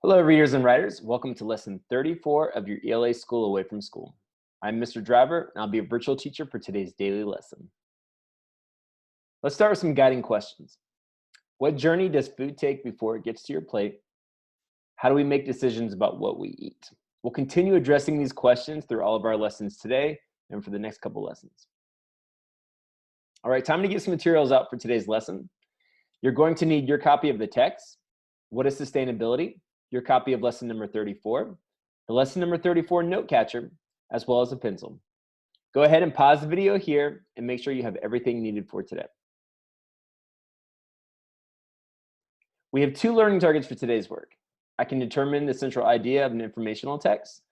Hello, readers and writers. Welcome to lesson 34 of your ELA School Away from School. I'm Mr. Driver, and I'll be a virtual teacher for today's daily lesson. Let's start with some guiding questions. What journey does food take before it gets to your plate? How do we make decisions about what we eat? We'll continue addressing these questions through all of our lessons today and for the next couple lessons. All right, time to get some materials out for today's lesson. You're going to need your copy of the text, What is Sustainability?, your copy of lesson number 34, the lesson number 34 note catcher, as well as a pencil. Go ahead and pause the video here and make sure you have everything needed for today. We have two learning targets for today's work. I can determine the central idea of an informational text,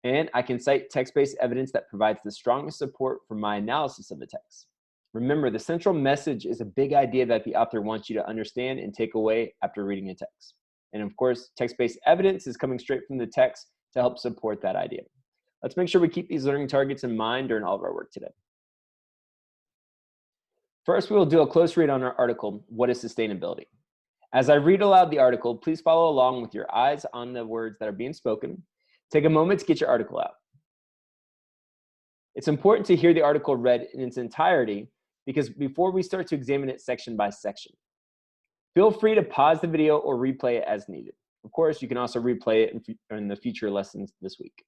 and I can cite text-based evidence that provides the strongest support for my analysis of the text. Remember, the central message is a big idea that the author wants you to understand and take away after reading a text. And of course, text-based evidence is coming straight from the text to help support that idea. Let's make sure we keep these learning targets in mind during all of our work today. First, we will do a close read on our article, What is Sustainability? As I read aloud the article, please follow along with your eyes on the words that are being spoken. Take a moment to get your article out. It's important to hear the article read in its entirety because before we start to examine it section by section. Feel free to pause the video or replay it as needed. Of course, you can also replay it in the future lessons this week.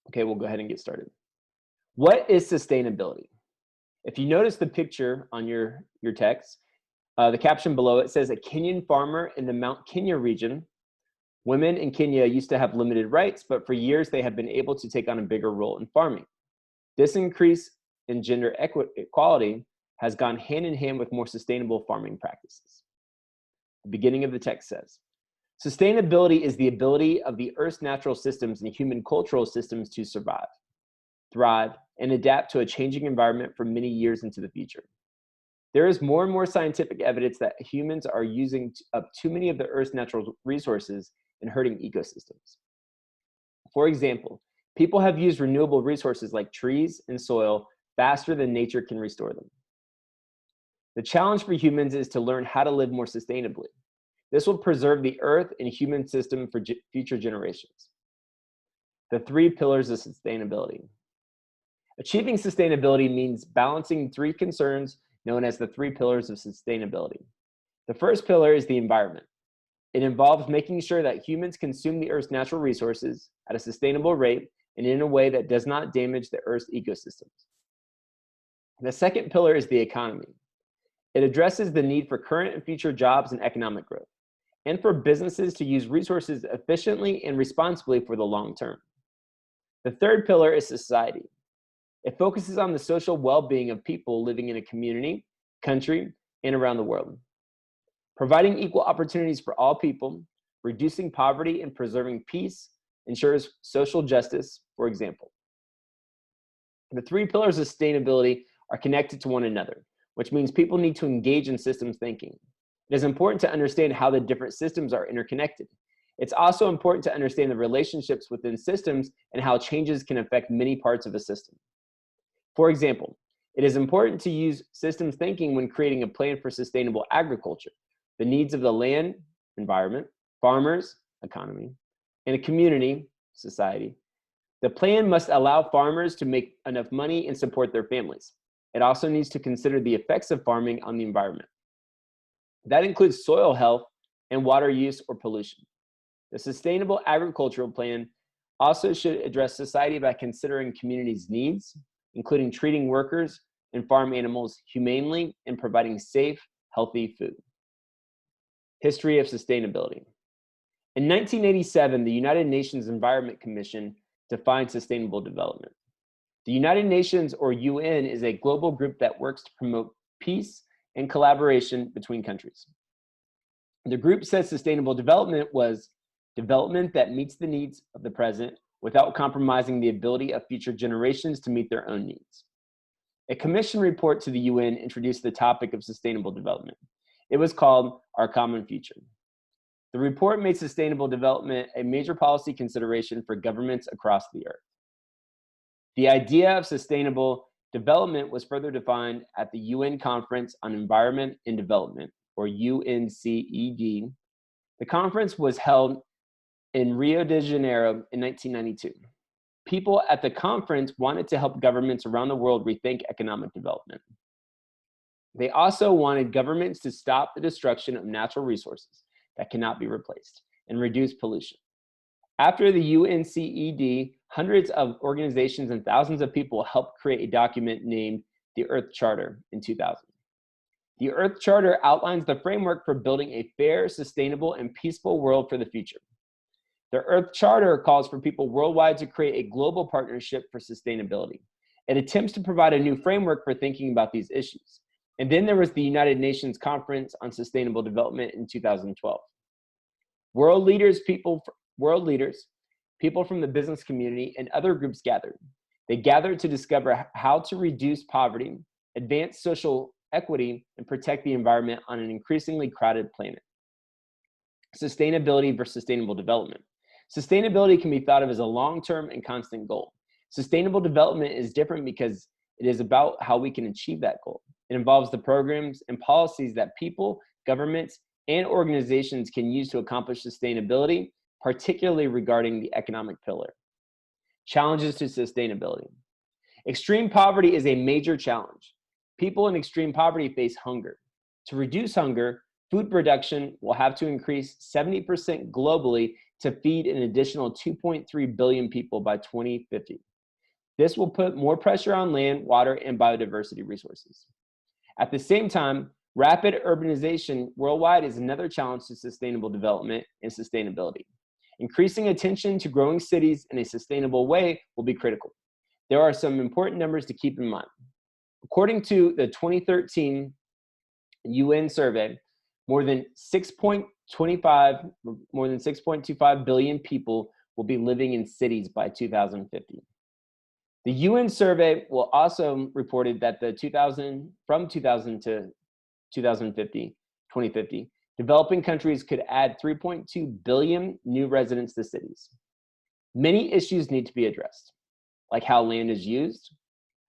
Okay, we'll go ahead and get started. What is sustainability? If you notice the picture on your text, the caption below it says a Kenyan farmer in the Mount Kenya region. Women in Kenya used to have limited rights, but for years they have been able to take on a bigger role in farming. This increase in gender equality has gone hand in hand with more sustainable farming practices. The beginning of the text says, sustainability is the ability of the Earth's natural systems and human cultural systems to survive, thrive, and adapt to a changing environment for many years into the future. There is more and more scientific evidence that humans are using up too many of the Earth's natural resources and hurting ecosystems. For example, people have used renewable resources like trees and soil faster than nature can restore them. The challenge for humans is to learn how to live more sustainably. This will preserve the Earth and human system for future generations. The three pillars of sustainability. Achieving sustainability means balancing three concerns known as the three pillars of sustainability. The first pillar is the environment. It involves making sure that humans consume the Earth's natural resources at a sustainable rate and in a way that does not damage the Earth's ecosystems. The second pillar is the economy. It addresses the need for current and future jobs and economic growth, and for businesses to use resources efficiently and responsibly for the long term. The third pillar is society. It focuses on the social well-being of people living in a community, country, and around the world. Providing equal opportunities for all people, reducing poverty and preserving peace ensures social justice, for example. The three pillars of sustainability are connected to one another, which means people need to engage in systems thinking. It is important to understand how the different systems are interconnected. It's also important to understand the relationships within systems and how changes can affect many parts of a system. For example, it is important to use systems thinking when creating a plan for sustainable agriculture, the needs of the land, environment, farmers, economy, and a community, society. The plan must allow farmers to make enough money and support their families. It also needs to consider the effects of farming on the environment. That includes soil health and water use or pollution. The sustainable agricultural plan also should address society by considering communities' needs, including treating workers and farm animals humanely and providing safe, healthy food. History of sustainability. In 1987, the United Nations Environment Commission defined sustainable development. The United Nations, or UN, is a global group that works to promote peace and collaboration between countries. The group says sustainable development was development that meets the needs of the present without compromising the ability of future generations to meet their own needs. A commission report to the UN introduced the topic of sustainable development. It was called Our Common Future. The report made sustainable development a major policy consideration for governments across the earth. The idea of sustainable development was further defined at the UN Conference on Environment and Development, or UNCED, The conference was held in Rio de Janeiro in 1992. People at the conference wanted to help governments around the world rethink economic development. They also wanted governments to stop the destruction of natural resources that cannot be replaced and reduce pollution. After the UNCED, hundreds of organizations and thousands of people helped create a document named the Earth Charter in 2000. The Earth Charter outlines the framework for building a fair, sustainable, and peaceful world for the future. The Earth Charter calls for people worldwide to create a global partnership for sustainability. It attempts to provide a new framework for thinking about these issues. And then there was the United Nations Conference on Sustainable Development in 2012. World leaders, people from the business community, and other groups gathered. They gathered to discover how to reduce poverty, advance social equity, and protect the environment on an increasingly crowded planet. Sustainability versus sustainable development. Sustainability can be thought of as a long-term and constant goal. Sustainable development is different because it is about how we can achieve that goal. It involves the programs and policies that people, governments, and organizations can use to accomplish sustainability, particularly regarding the economic pillar. Challenges to sustainability. Extreme poverty is a major challenge. People in extreme poverty face hunger. To reduce hunger, food production will have to increase 70% globally to feed an additional 2.3 billion people by 2050. This will put more pressure on land, water, and biodiversity resources. At the same time, rapid urbanization worldwide is another challenge to sustainable development and sustainability. Increasing attention to growing cities in a sustainable way will be critical. There are some important numbers to keep in mind. According to the 2013 UN survey, more than 6.25 billion people will be living in cities by 2050. The UN survey will also reported that from 2000 to 2050, developing countries could add 3.2 billion new residents to cities. Many issues need to be addressed, like how land is used,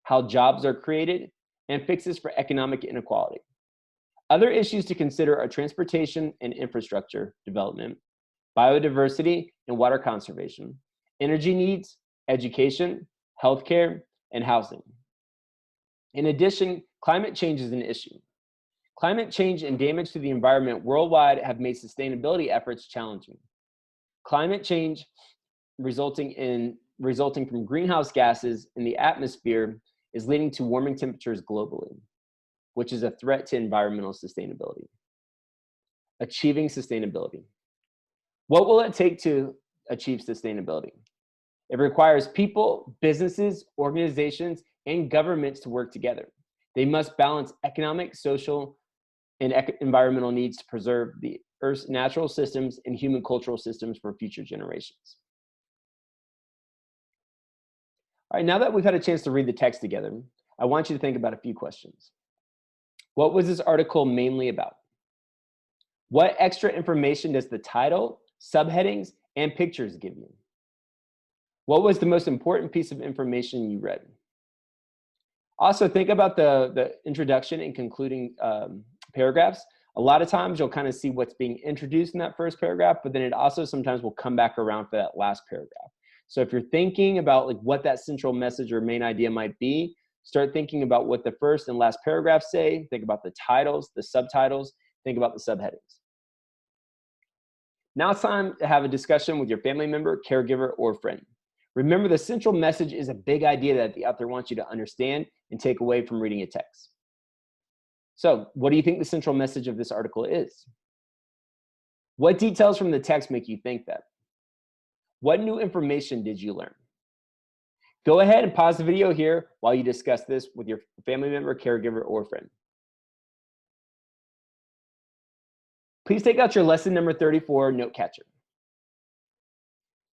how jobs are created, and fixes for economic inequality. Other issues to consider are transportation and infrastructure development, biodiversity and water conservation, energy needs, education, healthcare, and housing. In addition, climate change is an issue. Climate change and damage to the environment worldwide have made sustainability efforts challenging. Climate change resulting from greenhouse gases in the atmosphere is leading to warming temperatures globally, which is a threat to environmental sustainability. Achieving sustainability. What will it take to achieve sustainability? It requires people, businesses, organizations, and governments to work together. They must balance economic, social, and environmental needs to preserve the Earth's natural systems and human cultural systems for future generations. All right, now that we've had a chance to read the text together, I want you to think about a few questions. What was this article mainly about? What extra information does the title, subheadings, and pictures give you? What was the most important piece of information you read? Also, think about the introduction and concluding paragraphs. A lot of times you'll kind of see what's being introduced in that first paragraph, but then it also sometimes will come back around for that last paragraph. So if you're thinking about like what that central message or main idea might be, start thinking about what the first and last paragraphs say. Think about the titles, the subtitles, think about the subheadings. Now it's time to have a discussion with your family member, caregiver, or friend. Remember, the central message is a big idea that the author wants you to understand and take away from reading a text. So, what do you think the central message of this article is? What details from the text make you think that? What new information did you learn? Go ahead and pause the video here while you discuss this with your family member, caregiver, or friend. Please take out your lesson number 34 note catcher.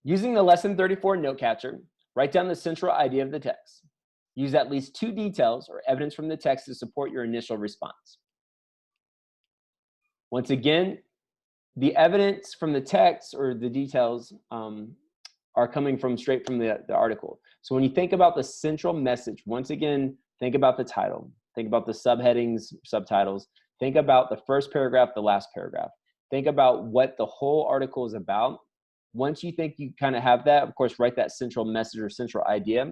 Using the lesson 34 note catcher, write down the central idea of the text. Use at least 2 details or evidence from the text to support your initial response. Once again, the evidence from the text or the details are coming straight from the article. So when you think about the central message, once again, think about the title, think about the subheadings, subtitles, think about the first paragraph, the last paragraph. Think about what the whole article is about. Once you think you kind of have that, of course, write that central message or central idea.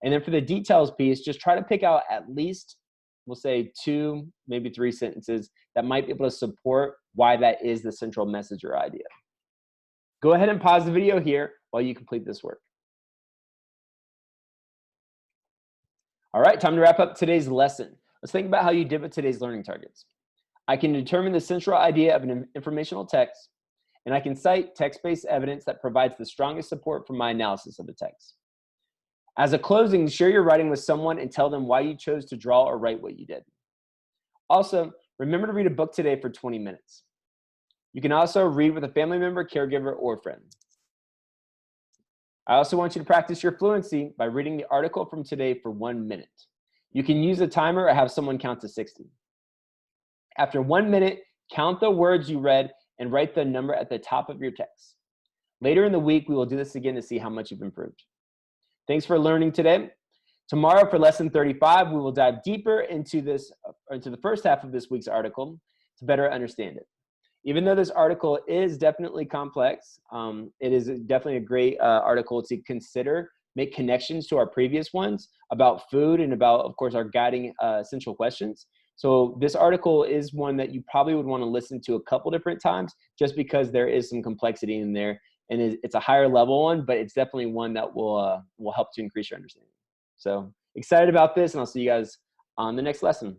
And then for the details piece, just try to pick out at least, we'll say 2, maybe 3 sentences that might be able to support why that is the central message or idea. Go ahead and pause the video here while you complete this work. All right, time to wrap up today's lesson. Let's think about how you did with today's learning targets. I can determine the central idea of an informational text, and I can cite text-based evidence that provides the strongest support for my analysis of the text. As a closing, share your writing with someone and tell them why you chose to draw or write what you did. Also, remember to read a book today for 20 minutes. You can also read with a family member, caregiver, or friend. I also want you to practice your fluency by reading the article from today for 1 minute. You can use a timer or have someone count to 60. After 1 minute, count the words you read and write the number at the top of your text. Later in the week, we will do this again to see how much you've improved. Thanks for learning today. Tomorrow for lesson 35, we will dive deeper into the first half of this week's article to better understand it. Even though this article is definitely complex, it is definitely a great article to consider, make connections to our previous ones about food and about, of course, our guiding essential questions. So this article is one that you probably would want to listen to a couple different times just because there is some complexity in there, and it's a higher level one, but it's definitely one that will help to increase your understanding. So excited about this, and I'll see you guys on the next lesson.